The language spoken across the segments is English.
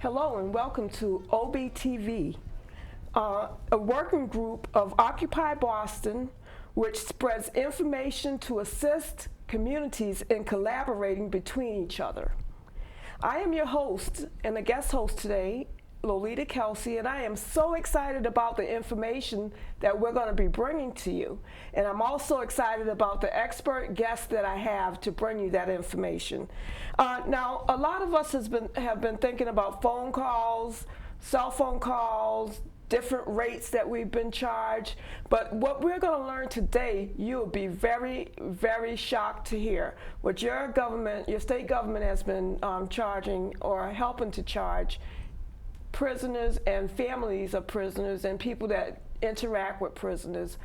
Hello and welcome to OBTV, a working group of Occupy Boston, which spreads information to assist communities in collaborating between each other. I am your host and a guest host today, Lolita Kelsey, and I am so excited about the information that we're going to be bringing to you. And I'm also excited about the expert guests that I have to bring you that information. Now, a lot of us have been thinking about phone calls, cell phone calls, different rates that we've been charged. But what we're going to learn today, you'll be very, very shocked to hear what your government, your state government has been charging or helping to charge prisoners and families of prisoners and people that interact with prisoners,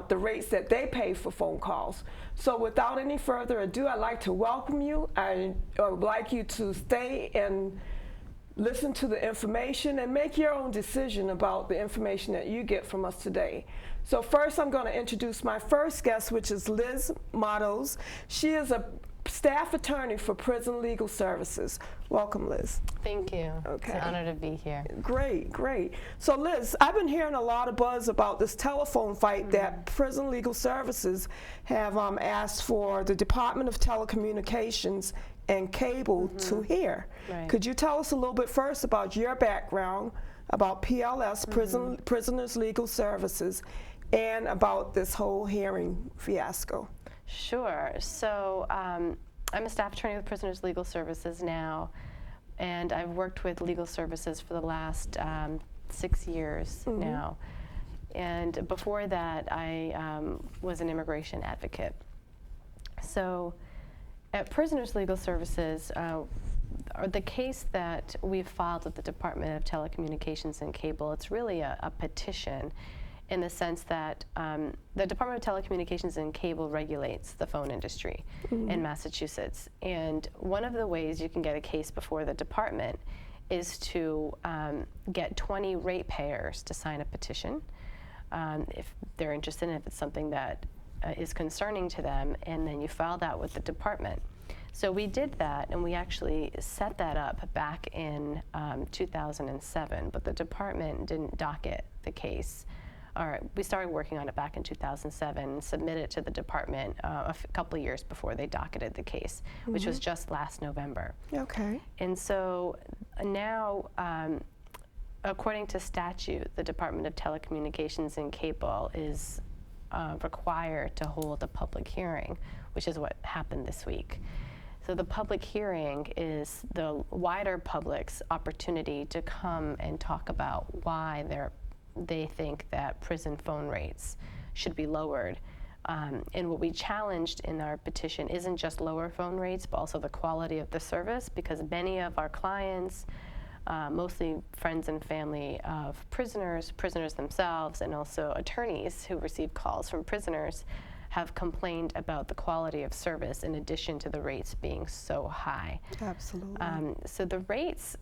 the rates that they pay for phone calls. So without any further ado, I'd like to welcome you. I would like you to stay and listen to the information and make your own decision about the information that you get from us today. So first, I'm going to introduce my first guest, which is Liz Matos. She is a staff attorney for Prison Legal Services. Welcome, Liz. Thank you. Okay. It's an honor to be here. Great, great. So Liz, I've been hearing a lot of buzz about this telephone fight that Prison Legal Services have asked for the Department of Telecommunications and Cable to hear. Right. Could you tell us a little bit first about your background, about PLS, Prisoners Legal Services, and about this whole hearing fiasco? Sure. So I'm a staff attorney with Prisoners Legal Services now, and I've worked with legal services for the last 6 years now. And before that, I was an immigration advocate. So at Prisoners Legal Services, the case that we've filed with the Department of Telecommunications and Cable, it's really a petition in the sense that the Department of Telecommunications and Cable regulates the phone industry in Massachusetts. And one of the ways you can get a case before the department is to get 20 ratepayers to sign a petition if they're interested and if it's something that is concerning to them, and then you file that with the department. So we did that, and we actually set that up back in 2007, but the department didn't docket the case. We started working on it back in 2007, submitted it to the department a couple of years before they docketed the case, which was just last November. Okay. And so now, according to statute, the Department of Telecommunications and Cable is required to hold a public hearing, which is what happened this week. So the public hearing is the wider public's opportunity to come and talk about why they think that prison phone rates should be lowered. And what we challenged in our petition isn't just lower phone rates, but also the quality of the service, because many of our clients, mostly friends and family of prisoners themselves, and also attorneys who receive calls from prisoners, have complained about the quality of service in addition to the rates being so high. Absolutely. So the rates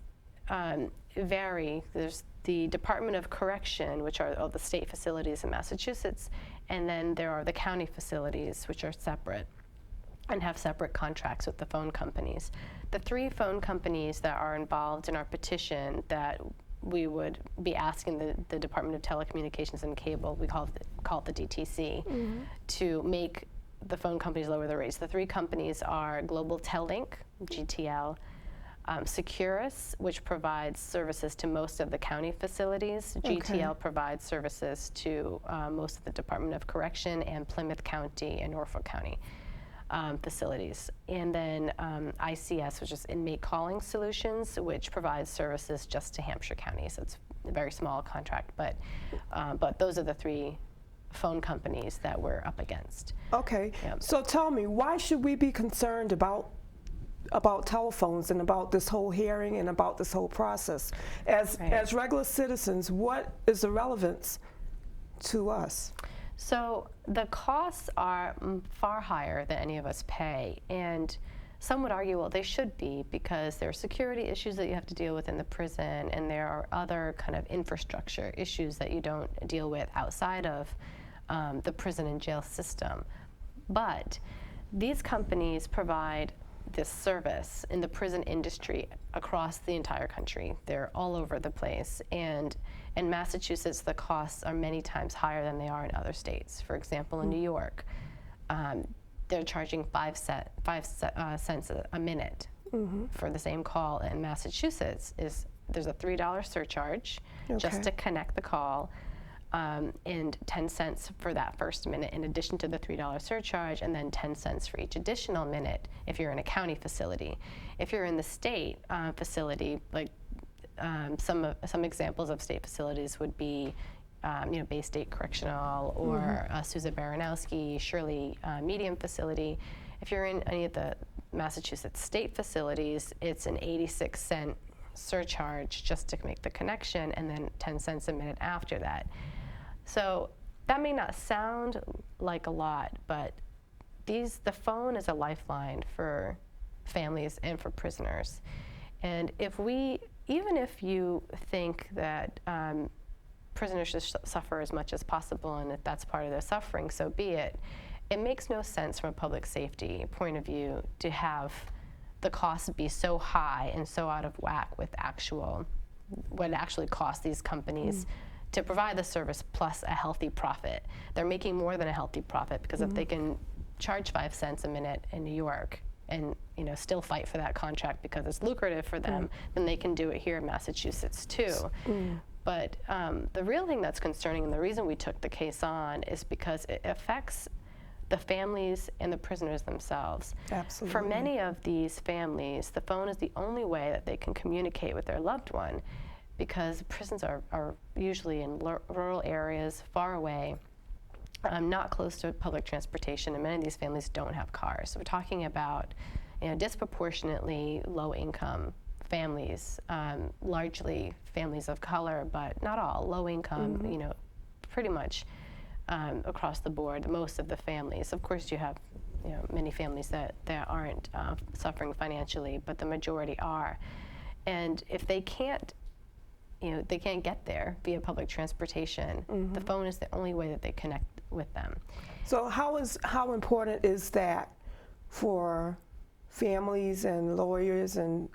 vary. There's the Department of Correction, which are all the state facilities in Massachusetts, and then there are the county facilities, which are separate and have separate contracts with the phone companies. The 3 phone companies that are involved in our petition that we would be asking the Department of Telecommunications and Cable, we call it the DTC, to make the phone companies lower the rates. The 3 companies are Global Tellink, GTL, Securus, which provides services to most of the county facilities. GTL provides services to most of the Department of Correction and Plymouth County and Norfolk County facilities. And then ICS, which is Inmate Calling Solutions, which provides services just to Hampshire County. So it's a very small contract, but those are the 3 phone companies that we're up against. Okay. Yep. So tell me, why should we be concerned about telephones and about this whole hearing and about this whole process? As regular citizens, what is the relevance to us? So the costs are far higher than any of us pay, and some would argue, well, they should be, because there are security issues that you have to deal with in the prison, and there are other kind of infrastructure issues that you don't deal with outside of the prison and jail system. But these companies provide this service in the prison industry across the entire country. They're all over the place. And in Massachusetts, the costs are many times higher than they are in other states. For example, in New York, they're charging 5 cents a minute for the same call. In Massachusetts, there's a $3 surcharge just to connect the call, and 10 cents for that first minute in addition to the $3 surcharge, and then 10 cents for each additional minute if you're in a county facility. If you're in the state facility, like some examples of state facilities would be Bay State Correctional or Sousa Baranowski, Shirley Medium Facility. If you're in any of the Massachusetts state facilities, it's an 86-cent surcharge just to make the connection, and then 10 cents a minute after that. So that may not sound like a lot, but the phone is a lifeline for families and for prisoners. And even if you think that prisoners should suffer as much as possible, and if that's part of their suffering, so be it. It makes no sense from a public safety point of view to have the costs be so high and so out of whack with what it actually costs these companies to provide the service plus a healthy profit. They're making more than a healthy profit, because if they can charge 5 cents a minute in New York and still fight for that contract because it's lucrative for them, then they can do it here in Massachusetts too. But the real thing that's concerning, and the reason we took the case on, is because it affects the families and the prisoners themselves. Absolutely. For many of these families, the phone is the only way that they can communicate with their loved one, because prisons are usually in rural areas, far away, not close to public transportation, and many of these families don't have cars. So we're talking about disproportionately low-income families, largely families of color, but not all, low-income, pretty much across the board, most of the families. Of course, you have many families that aren't suffering financially, but the majority are. And if they can't get there via public transportation, the phone is the only way that they connect with them. So how important is that for families and lawyers and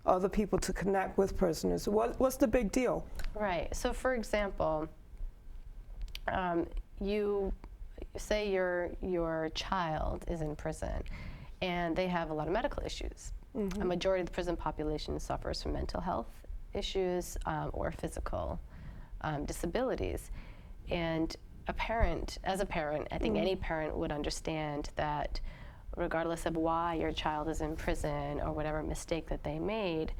other people to connect with prisoners? What's the big deal? Right. So, for example, you say your child is in prison and they have a lot of medical issues. A majority of the prison population suffers from mental health issues or physical disabilities. And as a parent, I think any parent would understand that regardless of why your child is in prison or whatever mistake that they made,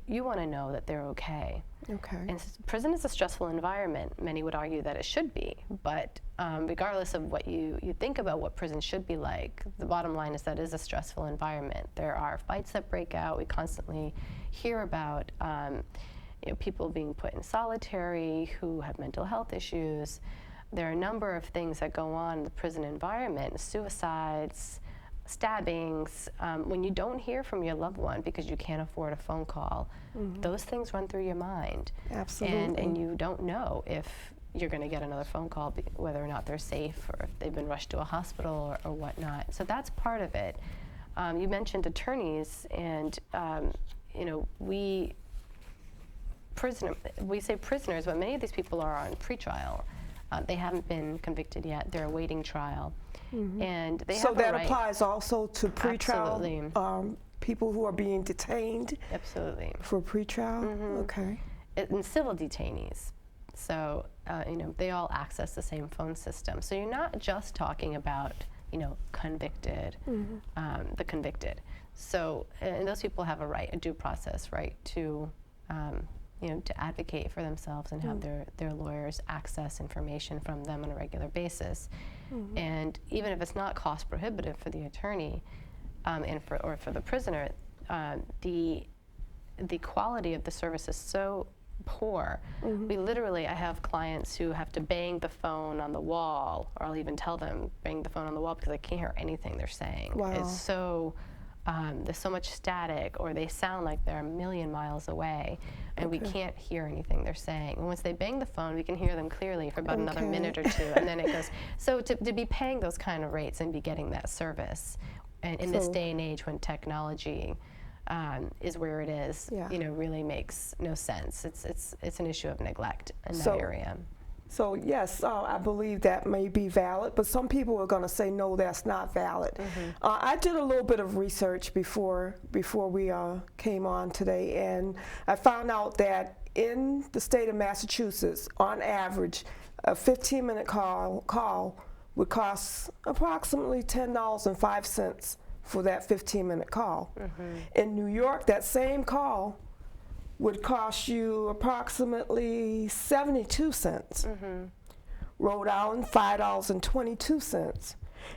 you want to know that they're okay. Okay. And prison is a stressful environment. Many would argue that it should be, but regardless of what you think about what prison should be like, the bottom line is that it is a stressful environment. There are fights that break out. We constantly hear about people being put in solitary who have mental health issues. There are a number of things that go on in the prison environment: suicides, stabbings. When you don't hear from your loved one because you can't afford a phone call, those things run through your mind. Absolutely. And you don't know if you're going to get another phone call, whether or not they're safe or if they've been rushed to a hospital or whatnot. So that's part of it. You mentioned attorneys, and we say prisoners, but many of these people are on pretrial. They haven't been convicted yet. They're awaiting trial. And they have a right. Applies also to pretrial people who are being detained? Absolutely. For pretrial? Okay. And civil detainees. So, they all access the same phone system. So you're not just talking about, convicted, the convicted. So, and those people have a due process right to, to advocate for themselves and have their lawyers access information from them on a regular basis. And even if it's not cost prohibitive for the attorney or for the prisoner, the quality of the service is so poor. I have clients who have to bang the phone on the wall, or I'll even tell them bang the phone on the wall because I can't hear anything they're saying. Wow. It's so there's so much static, or they sound like they're a million miles away, and we can't hear anything they're saying. And once they bang the phone, we can hear them clearly for about another minute or two, and then it goes. So to be paying those kind of rates and be getting that service, And in this day and age when technology is where it is, really makes no sense. It's an issue of neglect in that area. So yes, I believe that may be valid, but some people are going to say no, that's not valid. I did a little bit of research before we came on today, and I found out that in the state of Massachusetts, on average, a 15-minute call would cost approximately $10.05 for that 15-minute call. In New York, that same call would cost you approximately 72 cents. Rhode Island, $5.22.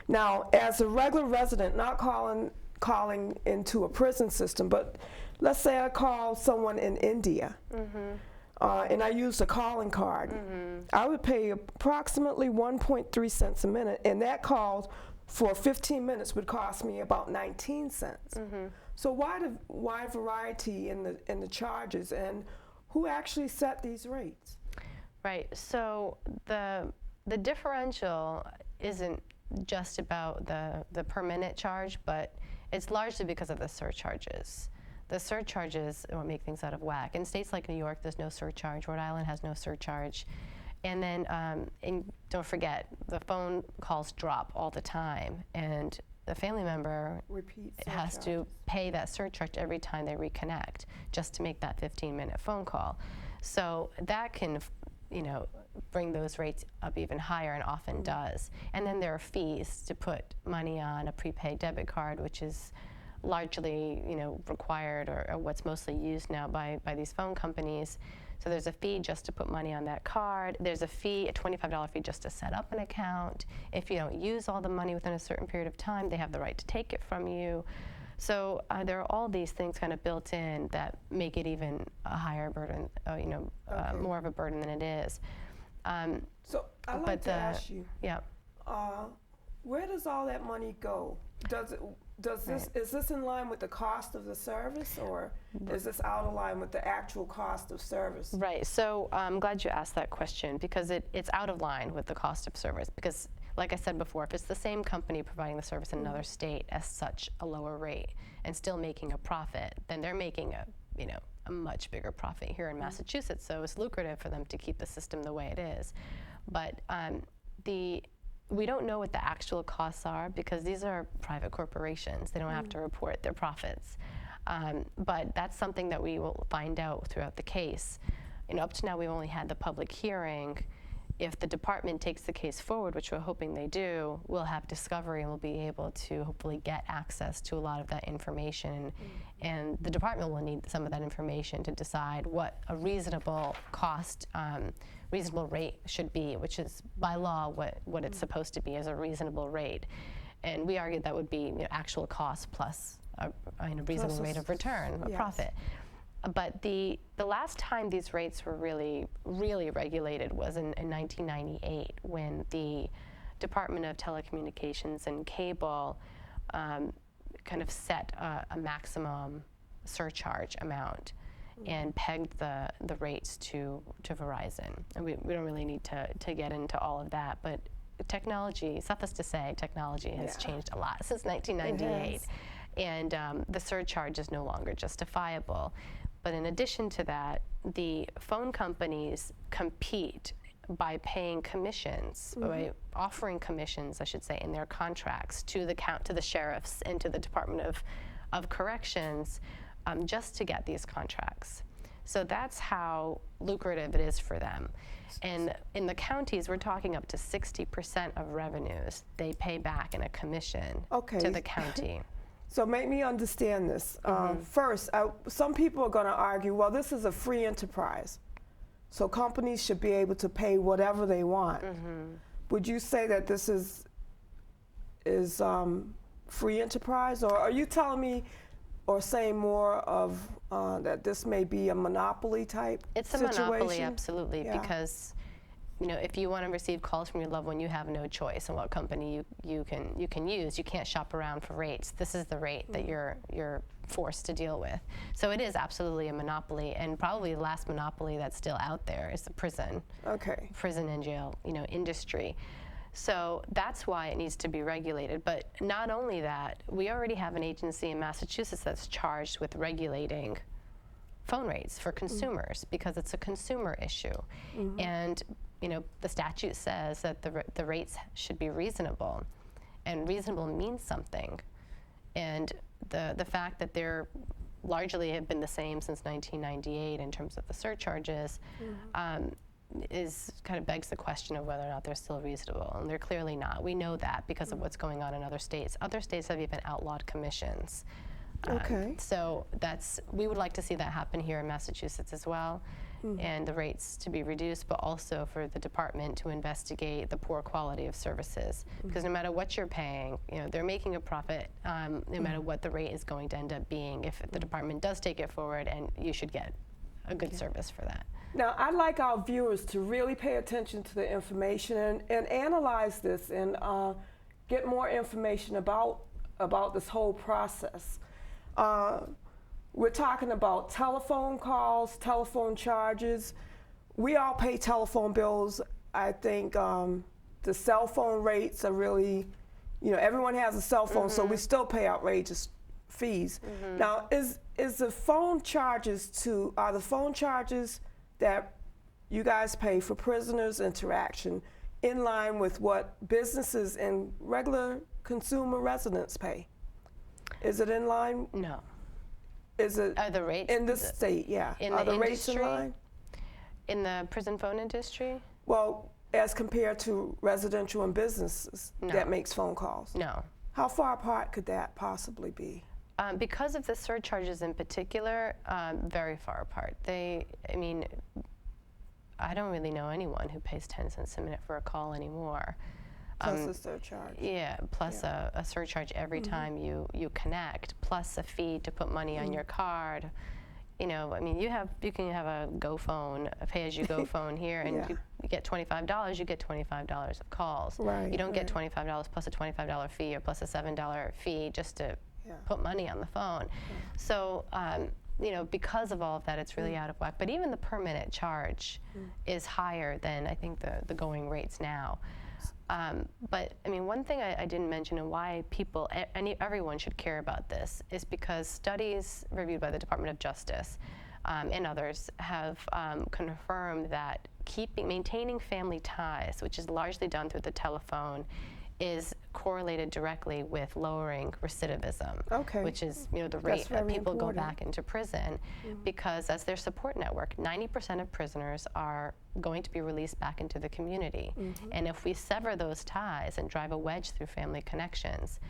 Now, as a regular resident, not calling into a prison system, but let's say I call someone in India, and I used a calling card, I would pay approximately 1.3 cents a minute, and that call for 15 minutes would cost me about 19 cents. So why variety in the charges, and who actually set these rates? Right. So the differential isn't just about the per minute charge, but it's largely because of the surcharges. The surcharges will make things out of whack. In states like New York, there's no surcharge. Rhode Island has no surcharge. And then, and don't forget, the phone calls drop all the time, and the family member has to pay that surcharge every time they reconnect just to make that 15-minute phone call. So that can, bring those rates up even higher, and often does. And then there are fees to put money on a prepaid debit card, which is largely, required or what's mostly used now by these phone companies. So there's a fee just to put money on that card. There's a fee, a $25 fee just to set up an account. If you don't use all the money within a certain period of time, they have the right to take it from you. So there are all these things kind of built in that make it even a higher burden, more of a burden than it is. So I'd like to ask you, where does all that money go? Is this in line with the cost of the service, or is this out of line with the actual cost of service? Right. So I'm glad you asked that question, because it's out of line with the cost of service. Because, like I said before, if it's the same company providing the service in another state at such a lower rate and still making a profit, then they're making a much bigger profit here in Massachusetts. So it's lucrative for them to keep the system the way it is. But we don't know what the actual costs are, because these are private corporations. They don't have to report their profits. But that's something that we will find out throughout the case. Up to now, we've only had the public hearing. If the department takes the case forward, which we're hoping they do, we'll have discovery, and we'll be able to hopefully get access to a lot of that information. And the department will need some of that information to decide what a reasonable cost, reasonable rate should be, which is by law what it's supposed to be as a reasonable rate. And we argue that would be actual cost plus a reasonable rate of return, a profit. But the last time these rates were really, really regulated was in 1998, when the Department of Telecommunications and Cable kind of set a maximum surcharge amount and pegged the rates to Verizon. And we don't really need to get into all of that, but technology, suffice to say, technology has changed a lot since 1998. And the surcharge is no longer justifiable. But in addition to that, the phone companies compete by paying commissions, by offering commissions, I should say, in their contracts to the sheriffs and to the Department of Corrections, just to get these contracts. So that's how lucrative it is for them. And in the counties, we're talking up to 60% of revenues they pay back in a commission to the county. So make me understand this. First, some people are going to argue, well, this is a free enterprise, so companies should be able to pay whatever they want. Would you say that this is free enterprise, or are you telling me or saying more of that this may be a monopoly type It's situation? a monopoly, absolutely, because if you want to receive calls from your loved one, you have no choice on what company you can use. You can't shop around for rates. This is the rate that you're forced to deal with. So it is absolutely a monopoly, and probably the last monopoly that's still out there is the prison and jail industry. So that's why it needs to be regulated. But not only that, we already have an agency in Massachusetts that's charged with regulating phone rates for consumers because it's a consumer issue. And the statute says that the rates should be reasonable, and reasonable means something. And the fact that they're largely have been the same since 1998 in terms of the surcharges is kind of begs the question of whether or not they're still reasonable, and they're clearly not. We know that because of what's going on in other states. Other states have even outlawed commissions. So we would like to see that happen here in Massachusetts as well, and the rates to be reduced, but also for the department to investigate the poor quality of services. Because no matter what you're paying, they're making a profit no matter what the rate is going to end up being if the department does take it forward, and you should get a good service for that. Now, I'd like our viewers to really pay attention to the information and analyze this and get more information about this whole process. We're talking about telephone calls, telephone charges. We all pay telephone bills. I think the cell phone rates are really, everyone has a cell phone, so we still pay outrageous fees. Now, are the phone charges that you guys pay for prisoners' interaction in line with what businesses and regular consumer residents pay? Is it in line? No. Is it the rates in this state? Yeah. Are the rates in line? In the prison phone industry? Well, as compared to residential and businesses that makes phone calls? No. How far apart could that possibly be? Because of the surcharges in particular, very far apart. I don't really know anyone who pays 10 cents a minute for a call anymore. Plus a surcharge. Yeah, plus a surcharge every time you connect, plus a fee to put money on your card. You can have a Go phone, a pay-as-you-go phone here, and you get $25. You get $25 of calls. Right. You don't get $25 plus a $25 fee or plus a $7 fee just to put money on the phone. So, because of all of that, it's really out of whack. But even the per minute charge is higher than I think the going rates now. But one thing I didn't mention, and why everyone should care about this, is because studies reviewed by the Department of Justice and others have confirmed that maintaining family ties, which is largely done through the telephone, is correlated directly with lowering recidivism, which is the rate that people go back into prison, because as their support network, 90% of prisoners are going to be released back into the community. And if we sever those ties and drive a wedge through family connections,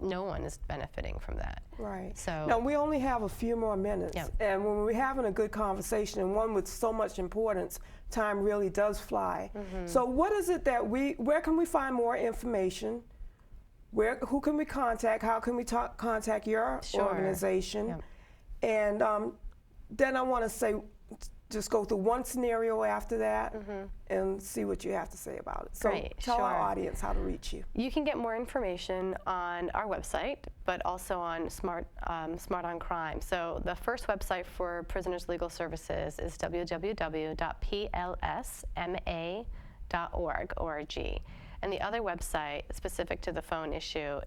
no one is benefiting from that. Right. So now we only have a few more minutes, and when we're having a good conversation, and one with so much importance, time really does fly. So what is it that where can we find more information? Who can we contact? How can we contact your organization? And then I want to say, just go through one scenario after that and see what you have to say about it. So tell our audience how to reach you. You can get more information on our website, but also on Smart on Crime. So the first website for Prisoners Legal Services is www.plsma.org. And the other website specific to the phone issue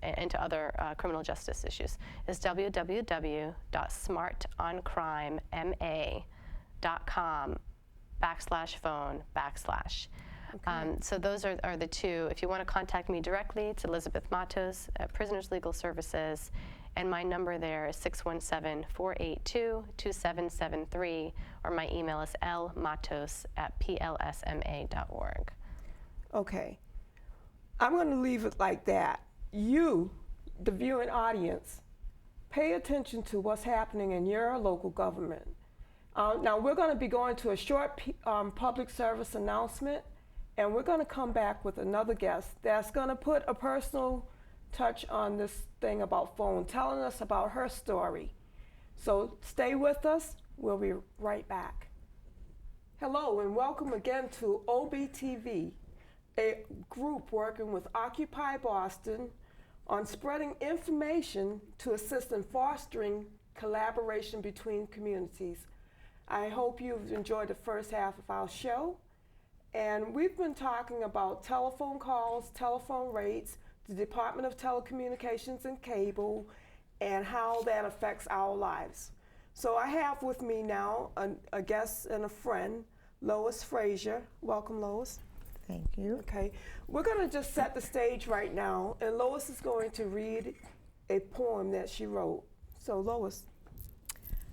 and to other criminal justice issues is www.smartoncrimema.com/phone/. So those are the two. If you want to contact me directly, it's Elizabeth Matos at Prisoners Legal Services, and my number there is 617-482-2773, or my email is lmatos@plsma.org. Okay. I'm going to leave it like that. You, the viewing audience, pay attention to what's happening in your local government. Now we're going to be going to a short public service announcement, and we're going to come back with another guest that's going to put a personal touch on this thing about phone, telling us about her story. So stay with us. We'll be right back. Hello, and welcome again to OBTV, a group working with Occupy Boston on spreading information to assist in fostering collaboration between communities. I hope you've enjoyed the first half of our show, And we've been talking about telephone calls, telephone rates, the Department of Telecommunications and Cable, and how that affects our lives. So I have with me now a guest and a friend, Lois Frazier. Welcome, Lois. Thank you. Okay, we're going to just set the stage right now, and Lois is going to read a poem that she wrote. So, Lois.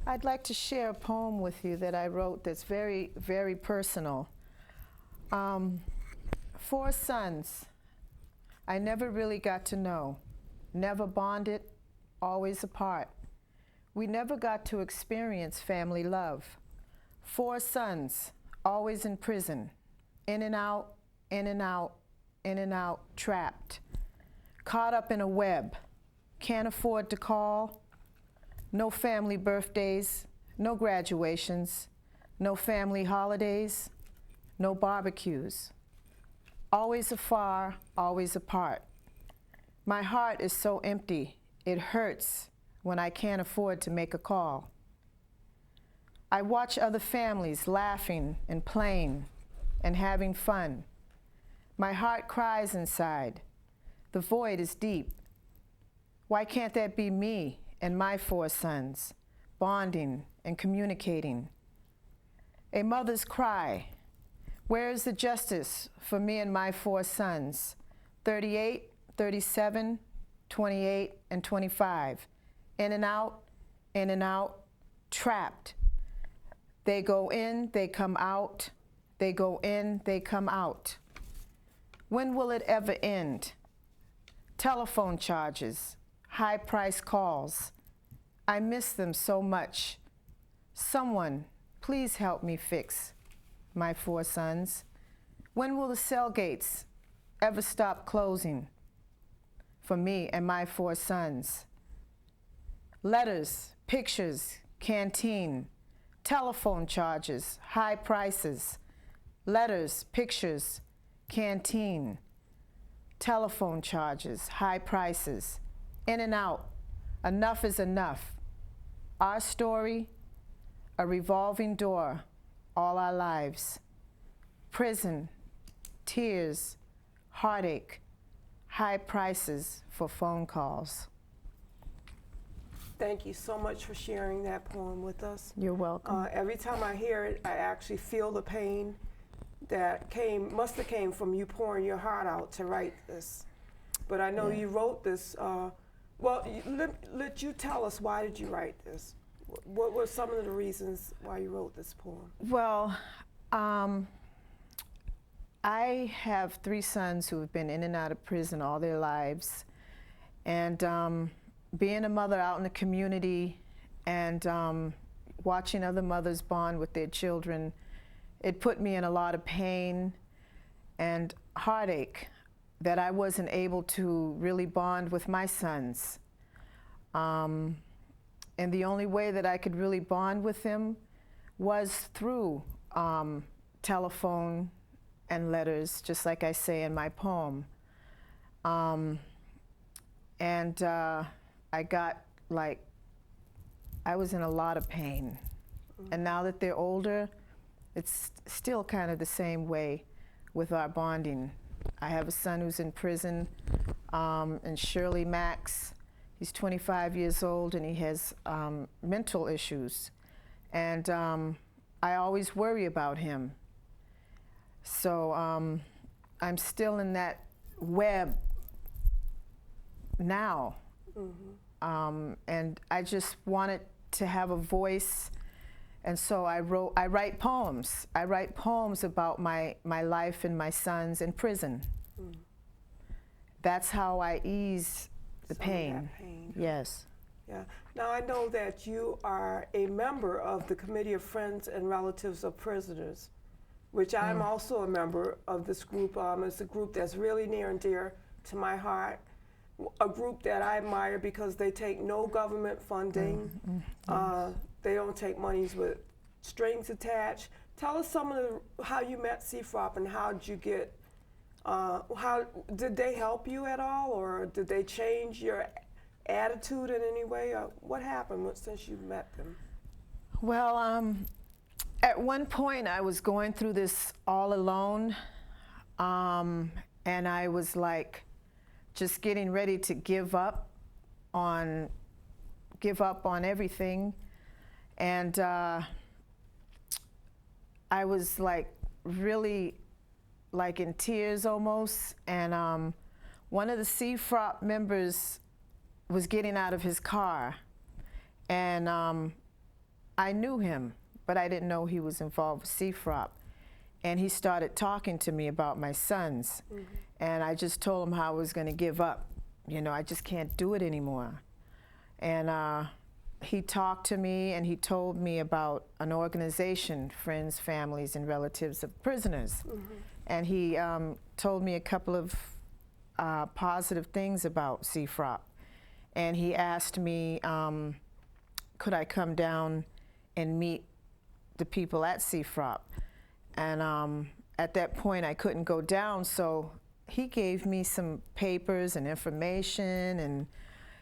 I'd like to share a poem with you that I wrote that's very, very personal. 4 sons I never really got to know, never bonded, always apart. We never got to experience family love. 4 sons, always in prison, in and out, in and out, in and out, trapped, caught up in a web, can't afford to call, no family birthdays, no graduations, no family holidays, no barbecues, always afar, always apart. My heart is so empty, it hurts when I can't afford to make a call. I watch other families laughing and playing and having fun. My heart cries inside. The void is deep. Why can't that be me and my 4 sons, bonding and communicating? A mother's cry. Where is the justice for me and my 4 sons? 38, 37, 28, and 25. In and out, trapped. They go in, they come out. They go in, they come out. When will it ever end? Telephone charges, high-priced calls. I miss them so much. Someone, please help me fix my 4 sons. When will the cell gates ever stop closing for me and my 4 sons? Letters, pictures, canteen, telephone charges, high prices. Letters, pictures, canteen, telephone charges, high prices. In and out, enough is enough. Our story, a revolving door, all our lives. Prison, tears, heartache, high prices for phone calls. Thank you so much for sharing that poem with us. You're welcome. Every time I hear it, I actually feel the pain that must have came from you pouring your heart out to write this. But I know you wrote this. Let you tell us, why did you write this? What were some of the reasons why you wrote this poem? Well, I have 3 sons who have been in and out of prison all their lives. And being a mother out in the community and watching other mothers bond with their children, it put me in a lot of pain and heartache that I wasn't able to really bond with my sons. And the only way that I could really bond with them was through telephone and letters, just like I say in my poem. I got I was in a lot of pain. And now that they're older, it's still kind of the same way with our bonding. I have a son who's in prison, and Shirley Max. He's 25 years old and he has mental issues. And I always worry about him. So I'm still in that web now. Mm-hmm. And I just wanted to have a voice. And so I write poems. I write poems about my life and my sons in prison. Mm. That's how I ease the pain. Yes. Yeah. Now I know that you are a member of the Committee of Friends and Relatives of Prisoners, which I'm also a member of this group. It's a group that's really near and dear to my heart. A group that I admire because they take no government funding. They don't take monies with strings attached. Tell us how you met CFROP and how did you get, how did they help you at all, or did they change your attitude in any way? Or what happened since you met them? Well, At one point, I was going through this all alone, and I was like just getting ready to give up on everything, and I was like really like in tears almost, and one of the CFROP members was getting out of his car, and I knew him, but I didn't know he was involved with CFROP. And he started talking to me about my sons. Mm-hmm. And I just told him how I was going to give up. You know, I just can't do it anymore. And he talked to me, and he told me about an organization, Friends, Families, and Relatives of Prisoners. Mm-hmm. And he told me a couple of positive things about CFROP. And he asked me, could I come down and meet the people at CFROP? And at that point, I couldn't go down, so he gave me some papers and information, and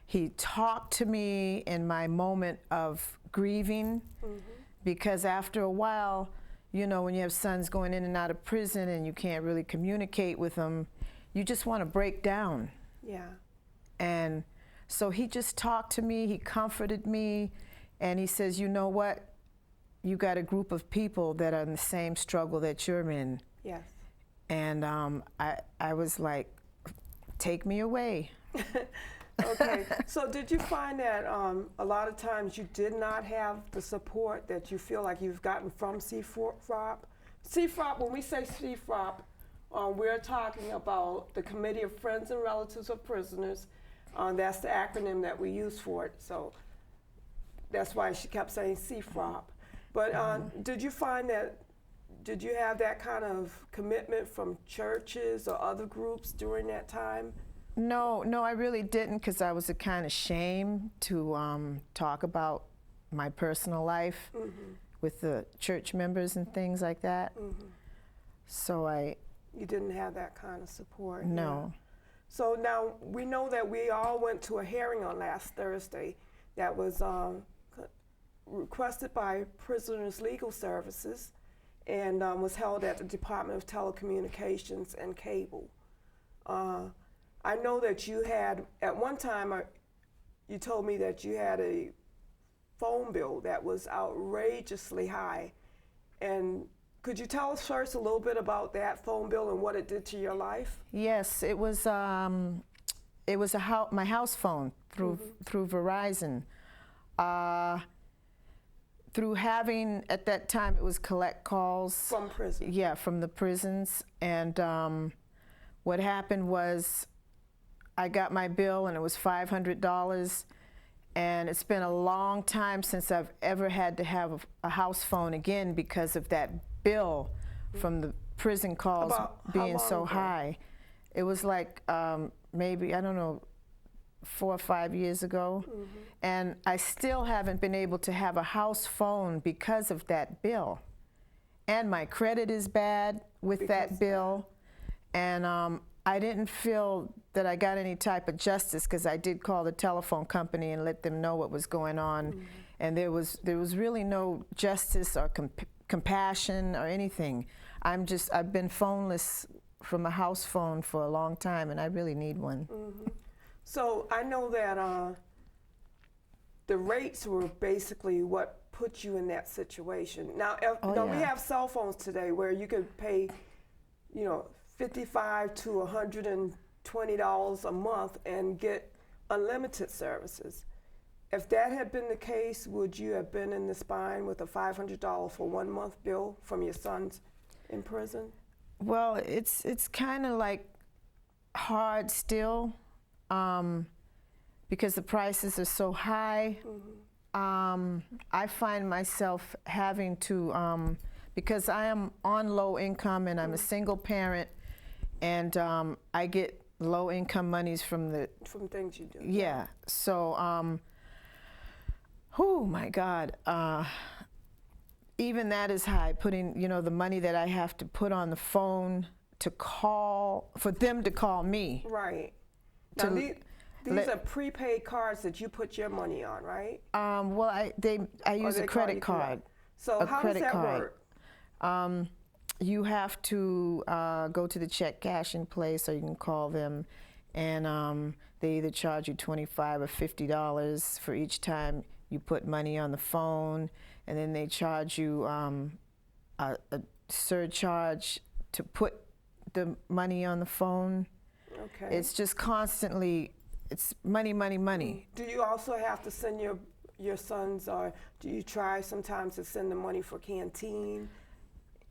he talked to me in my moment of grieving, mm-hmm. because after a while, you know, when you have sons going in and out of prison and you can't really communicate with them, you just want to break down. Yeah. And so he just talked to me, he comforted me, and he says, you know what? You got a group of people that are in the same struggle that you're in. Yes. And I was like, take me away. Okay. So did you find that a lot of times you did not have the support that you feel like you've gotten from CFROP? CFROP, when we say CFROP, we're talking about the Committee of Friends and Relatives of Prisoners. That's the acronym that we use for it. So that's why she kept saying CFROP. But did you find that, did you have that kind of commitment from churches or other groups during that time? No, I really didn't, because I was kind of ashamed to talk about my personal life, mm-hmm. with the church members and things like that. Mm-hmm. So You didn't have that kind of support? No. Yeah. So now we know that we all went to a hearing on last Thursday that was requested by Prisoners Legal Services and was held at the Department of Telecommunications and Cable. I know that you had, at one time, you told me that you had a phone bill that was outrageously high. And could you tell us first a little bit about that phone bill and what it did to your life? Yes, it was my house phone through Verizon. Through having, at that time, it was collect calls. From prison. Yeah, from the prisons. And what happened was I got my bill, and it was $500. And it's been a long time since I've ever had to have a house phone again because of that bill from the prison calls being so high. It was like maybe, I don't know, 4 or 5 years ago. Mm-hmm. And I still haven't been able to have a house phone because of that bill. And my credit is bad with that bill. And I didn't feel that I got any type of justice, because I did call the telephone company and let them know what was going on. Mm-hmm. And there was really no justice or compassion or anything. I've been phoneless from a house phone for a long time, and I really need one. Mm-hmm. So I know that the rates were basically what put you in that situation. Now, we have cell phones today where you could pay, $55 to $120 a month and get unlimited services. If that had been the case, would you have been in the spine with a $500 for 1 month bill from your sons in prison? Well, it's kind of like hard still, because the prices are so high. Mm-hmm. I find myself having to, because I am on low income and I'm a single parent, and I get low income monies from things you do. Yeah. So, oh my God. Even that is high, putting, the money that I have to put on the phone to call, for them to call me. Right. Now, these are prepaid cards that you put your money on, right? Well, I use a credit card. So a how credit does that card. work? You have to go to the check cashing place, or you can call them, and they either charge you $25 or $50 for each time you put money on the phone, and then they charge you a surcharge to put the money on the phone. Okay. It's just constantly, it's money, money, money. Do you also have to send your sons, or do you try sometimes to send them money for canteen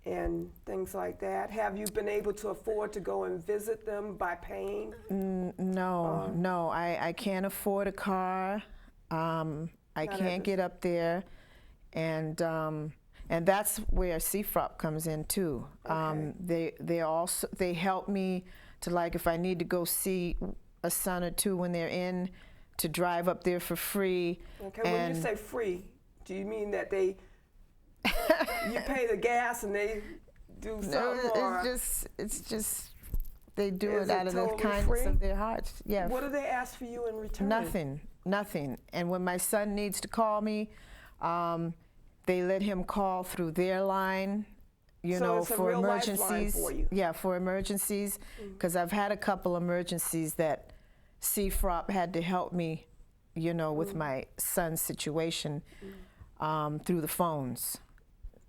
and things like that? Have you been able to afford to go and visit them by paying? No, I can't afford a car. I can't get up there, and that's where CFROP comes in too. Okay. They help me to, like, if I need to go see a son or two when they're in, to drive up there for free. Okay. When you say free, do you mean that you pay the gas and they do something? No, it's just they do Is it out it of the totally kindness free? of their hearts. Yeah. What do they ask for you in return? Nothing. And when my son needs to call me, they let him call through their line, So it's a for real lifeline emergencies. for you. Yeah, for emergencies, because I've had a couple emergencies that CFROP had to help me, with my son's situation through the phones.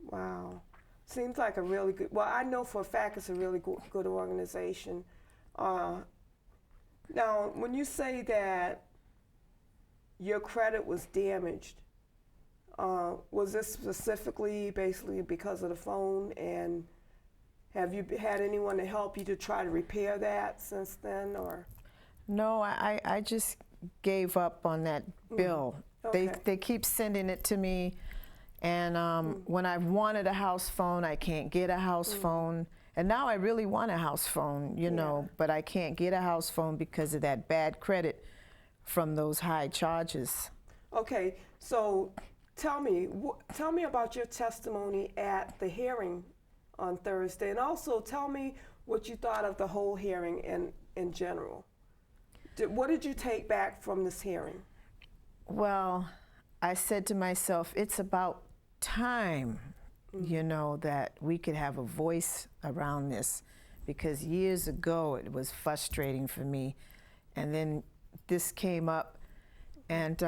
Wow. Seems like a really good, well, I know for a fact it's a really good organization. Now, when you say that your credit was damaged, was this specifically basically because of the phone, and have you had anyone to help you to try to repair that since then, or? No, I just gave up on that bill. Okay. They keep sending it to me, and when I've wanted a house phone, I can't get a house phone. And now I really want a house phone, but I can't get a house phone because of that bad credit from those high charges. Okay, so tell me about your testimony at the hearing on Thursday, and also tell me what you thought of the whole hearing in general. What did you take back from this hearing? Well, I said to myself, it's about time, that we could have a voice around this, because years ago it was frustrating for me, and then this came up, and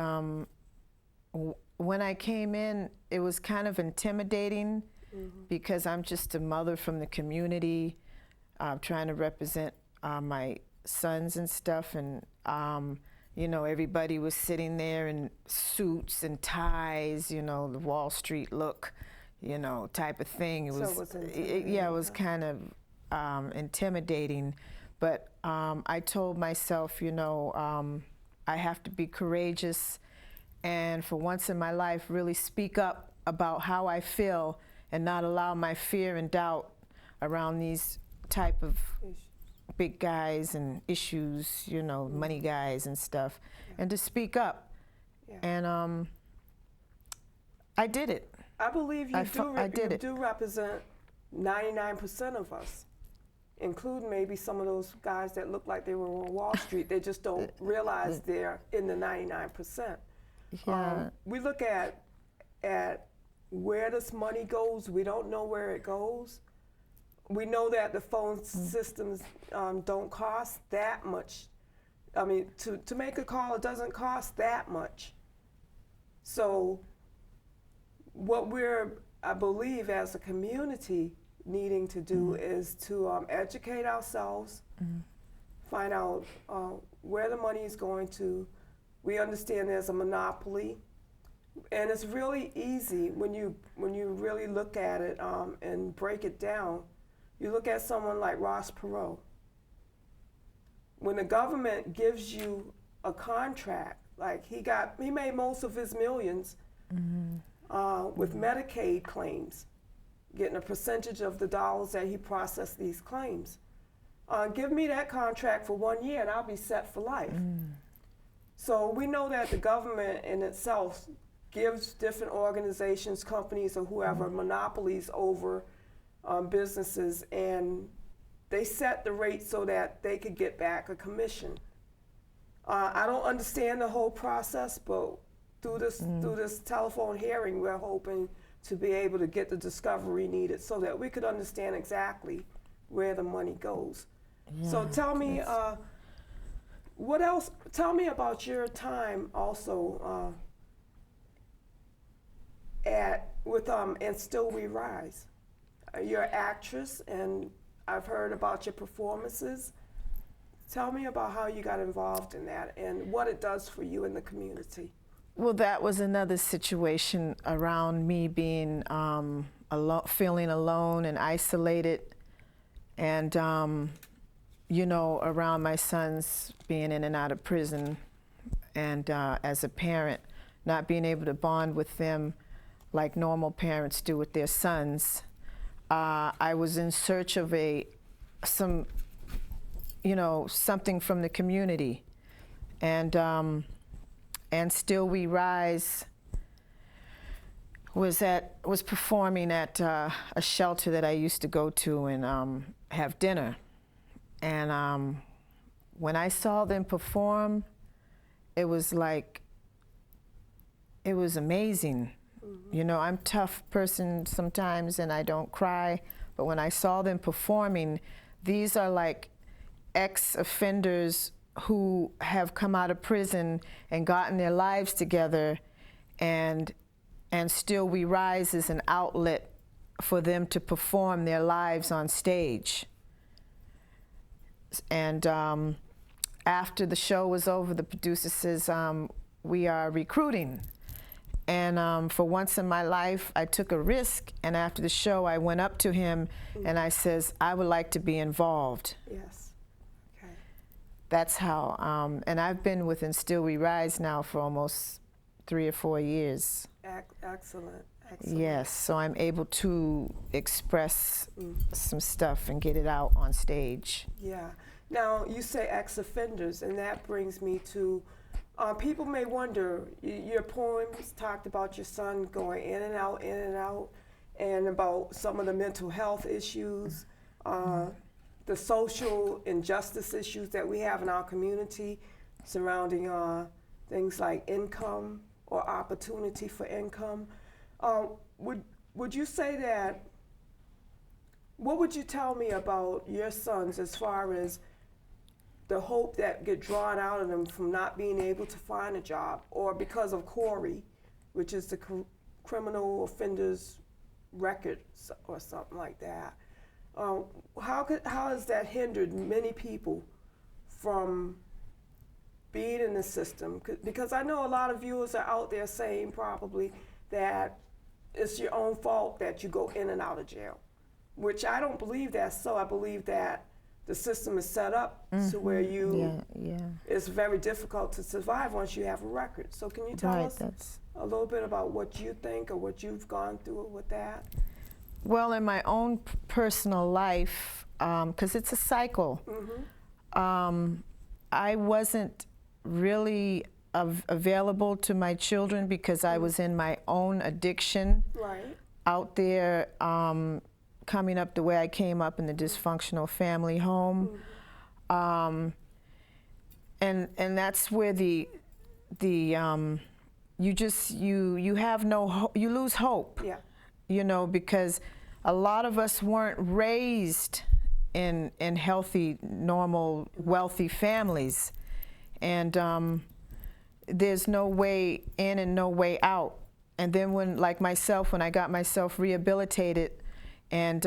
when I came in, it was kind of intimidating, because I'm just a mother from the community, trying to represent my sons and stuff, and everybody was sitting there in suits and ties, the Wall Street look, type of thing. It was it was kind of intimidating, but I told myself, I have to be courageous, and for once in my life, really speak up about how I feel, and not allow my fear and doubt around these type of big guys and issues, money guys and stuff, and to speak up. And I did it. I believe I you do represent 99% of us, including maybe some of those guys that look like they were on Wall Street. They just don't realize they're in the 99%. Yeah. We look at where this money goes. We don't know where it goes. We know that the phone systems don't cost that much. I mean, to make a call, it doesn't cost that much. So what I believe, as a community needing to do is to educate ourselves, find out where the money is going to. We understand there's a monopoly, and it's really easy when you really look at it and break it down. You look at someone like Ross Perot. When the government gives you a contract, like he made most of his millions with Medicaid claims, getting a percentage of the dollars that he processed these claims. Give me that contract for 1 year and I'll be set for life. So we know that the government in itself gives different organizations, companies, or whoever monopolies over businesses, and they set the rate so that they could get back a commission. I don't understand the whole process, but through this telephone hearing, we're hoping to be able to get the discovery needed so that we could understand exactly where the money goes. Yeah, So tell me, what else, tell me about your time also and Still We Rise. You're an actress, and I've heard about your performances. Tell me about how you got involved in that and what it does for you in the community. Well, that was another situation around me being feeling alone and isolated, and you know, around my sons being in and out of prison, and as a parent, not being able to bond with them like normal parents do with their sons. I was in search of something from the community, and Still We Rise was performing at a shelter that I used to go to and have dinner. And when I saw them perform, it was amazing. You know, I'm a tough person sometimes and I don't cry, but when I saw them performing, these are like ex-offenders who have come out of prison and gotten their lives together, and Still We Rise is an outlet for them to perform their lives on stage. And after the show was over, the producer says, we are recruiting. And for once in my life, I took a risk, and after the show, I went up to him and I says, I would like to be involved. Yes. Okay. That's how, and I've been with Still We Rise now for almost 3 or 4 years. Excellent. Excellent. Yes, so I'm able to express some stuff and get it out on stage. Yeah. Now, you say ex-offenders, and that brings me to, people may wonder, your poems talked about your son going in and out, and about some of the mental health issues, the social injustice issues that we have in our community surrounding things like income or opportunity for income. Would you say that, what would you tell me about your sons as far as the hope that get drawn out of them from not being able to find a job, or because of Corey, which is the criminal offenders record or something like that? How has that hindered many people from being in the system? Because I know a lot of viewers are out there saying probably that it's your own fault that you go in and out of jail, which I don't believe that's so. I believe that the system is set up to where it's very difficult to survive once you have a record. So can you tell us a little bit about what you think or what you've gone through with that? Well, in my own personal life, because it's a cycle, I wasn't really available to my children because I was in my own addiction out there, coming up the way I came up in the dysfunctional family home. And that's where you lose hope. Yeah. You know, because a lot of us weren't raised in healthy, normal, wealthy families. And there's no way in and no way out. And then when I got myself rehabilitated, and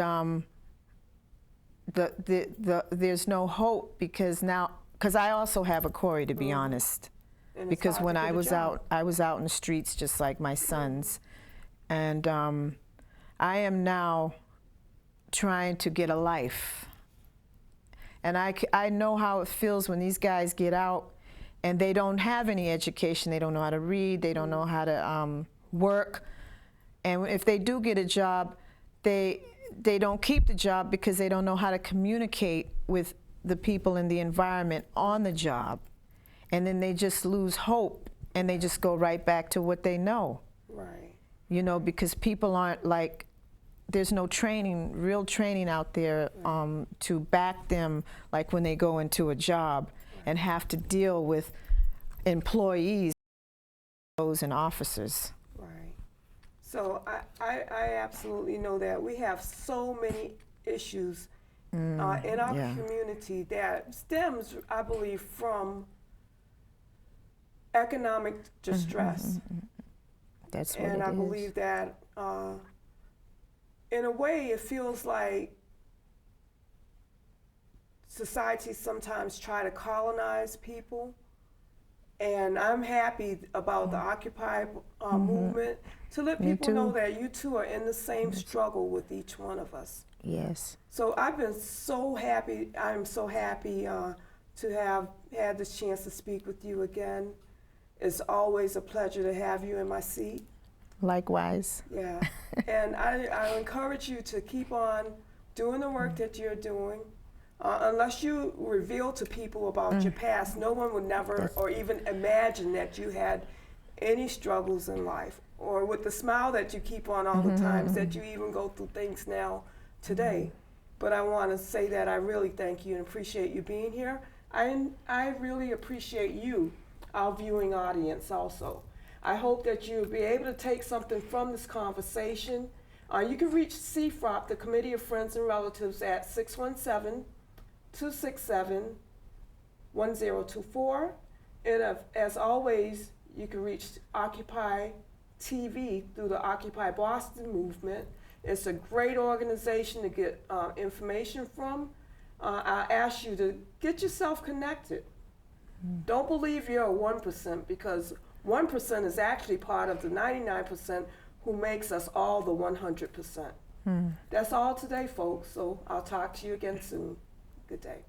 there's no hope because I also have a Corey, to be honest. Because when I was out in the streets just like my sons. And I am now trying to get a life. And I know how it feels when these guys get out and they don't have any education. They don't know how to read. They don't know how to work. And if they do get a job, they don't keep the job because they don't know how to communicate with the people in the environment on the job. And then they just lose hope and they just go right back to what they know. Right. You know, because people aren't there's no real training out there to back them like when they go into a job and have to deal with employees and officers. Right. So I absolutely know that we have so many issues in our yeah. community that stems, I believe, from economic distress. That's what And it I is. believe that in a way it feels like society sometimes try to colonize people. And I'm happy about the Occupy movement to let Me people know too. that you too are in the same struggle with each one of us. Yes. So I've been so happy. I'm so happy to have had this chance to speak with you again. It's always a pleasure to have you in my seat. Likewise. Yeah. And I encourage you to keep on doing the work that you're doing. Unless you reveal to people about your past, no one would never or even imagine that you had any struggles in life, or with the smile that you keep on all the times that you even go through things now today. But I want to say that I really thank you and appreciate you being here. I really appreciate you, our viewing audience also. I hope that you'll be able to take something from this conversation. You can reach CFROP, the Committee of Friends and Relatives, at 617-267-1024. And as always, you can reach Occupy TV through the Occupy Boston movement. It's a great organization to get information from. I ask you to get yourself connected. Don't believe you're a 1%, because 1% is actually part of the 99% who makes us all the 100%. That's all today, folks. So I'll talk to you again soon. Good day.